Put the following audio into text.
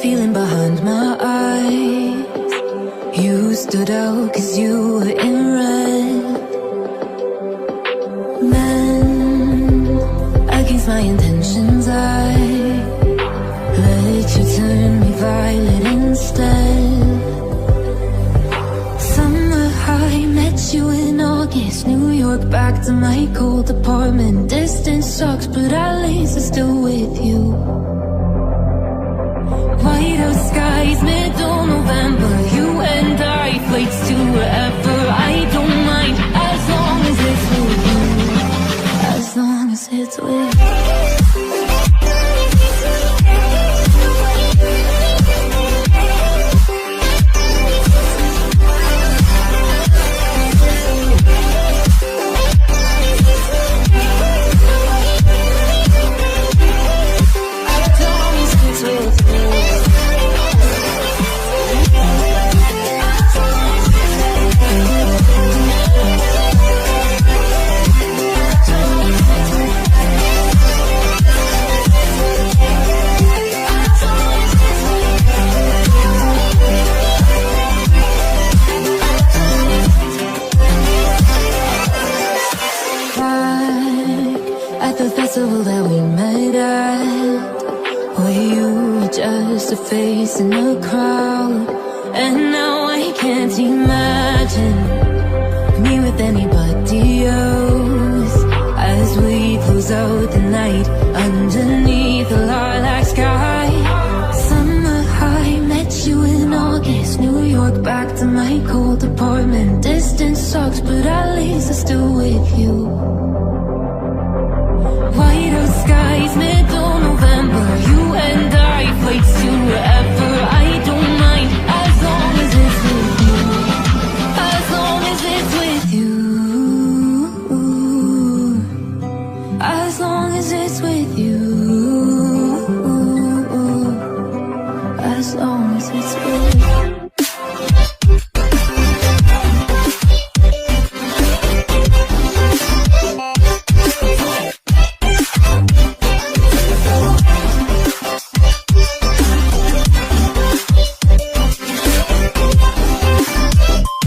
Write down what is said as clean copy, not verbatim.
feeling behind my eyes. You stood out cause you were in red. Men against my intentions, I let you turn me violet instead. Summer high, met you in August. New York, back to my cold apartment. Distance sucks, but at least I'm still with you. Whiteout skies, middle November. You and I, flights to wherever. I don't mind, as long as it's with you. As long as it's with you. That we met at, where you were just a face in a crowd. And now I can't imagine me with anybody else. As we close out the night underneath the lilac sky. Summer high, met you in August. New York, back to my cold apartment. Distance sucks, but at least I'm still with you. Whiteout skies, middle November. You and I, flights to wherever. I don't mind, as long as it's with you. As long as it's with you. As long as it's with you. As long as it's with you.